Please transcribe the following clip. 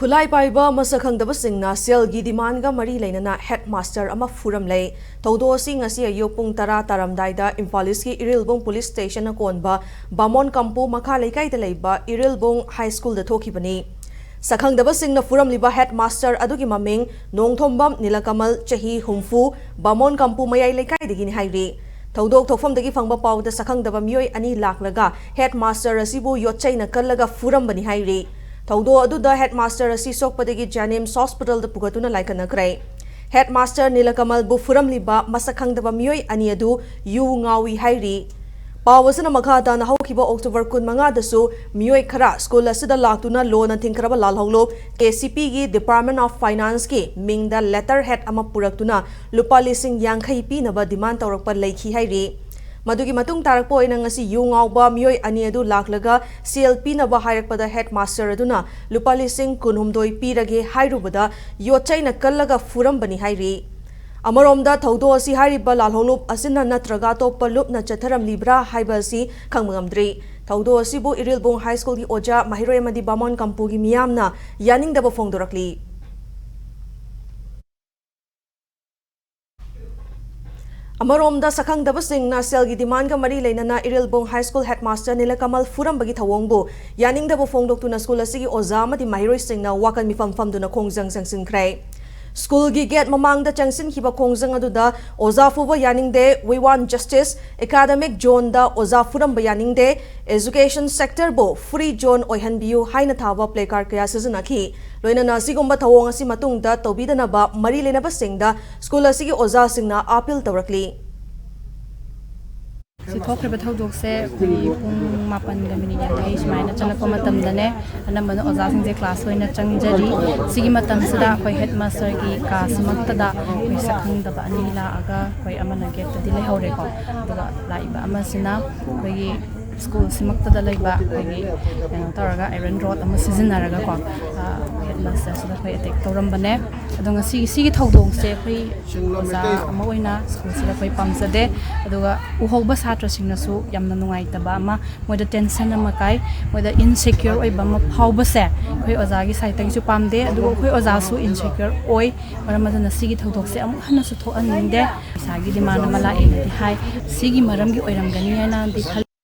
Khulai paiba masakangdaba singna selgi demandga mari leinana headmaster ama furam lei todo sing asi ayo pung tara taramdaida Imphal ki Irilbung police station na konba Bamon kampu makha leikai da leiba Irilbung high school da thokibani sakangdaba singna furam liba headmaster adugi maming nongthombam nilakamal chahi humfu Bamon kampu mayai leikai digini hairi Thaudok thokfam dagi phangba paw da sakangdaba mioi ani laklaga headmaster asibu yotchai na kallaga furam bani hairi Taudo aduda headmaster asi sokpadagi Janims hospital da pugatuna laikanakrai headmaster Nilakamal bu furam liba masakangdaba mioi ani adu yu ngawi hairi pawasana makhata na haukiba October 15 dasu mioi khara school asida laktuna loan thingkraba lalhaulo KCP gi Department of Finance ki mingda letterhead ama puraktuna lupa lising yangkhai pi naba demand tawrakpa leikhi hairi Madugi matung tarakpo ina ngasi yung awba miyoy ani adu laklaga CLP na ba hayrakpada headmaster aduna lupa lising kunhumdoi pirage hayrubada yotchay na kallaga furam bani hayri. Amaromda thaudo asi hayriba lalholup asina natraga to palup na chatharam libra hayba asi kangmangamdri. Thaudo asibu Irilbung High School ki oja mahiroi amadi Bamon kampu gi miyamna yaningdaba fongdorakli. Amaromda sakangdaba singna selgi demandga mari leinana Irilbung High School headmaster Nilakamal furam bagi thawongbu yaningdaba fongdoktuna school asigi oza amadi mahiroi singna wakan mifamfamduna khongjang sangsinkrai School gi gate mamangda changsin khiba khongjang aduda oza fuba yaningde we want justice academic zone da oza furam ba yaningde education sector bo free zone oihanbiu haina thaba placard kaya sizinakhi loinana sigomba thawong asi matungda tobidana ba mari lenaba singda school asigi oza singna appeal tawrakli Sithokre bathawdok se pung mapan ga minute dai smaina chalakpa matam dane anambana oza singje class hoina changjari sigi matam sida koi headmaster gi ka samakta da koi sakhang da ba anila aga koi amana get da dilai hore ko daga laiba amasina koi school simakta da laiba koi taraga iron rod ama seasonaraga ko headmaster sida koi attack tawrambane adonga sigi thawdok se koi oza ama oina school sida koi pamsade aduga uhogba satra singnasu yamna nungai taba ama moida tension ama kai moida insecure oi bama phawba se koi oza gi side tang su pamde aduga koi oza su insecure oi maramadana sigi thawdok se amu hana su tho aninde sagi demand mala ene hai sigi maram gi oiram gani na di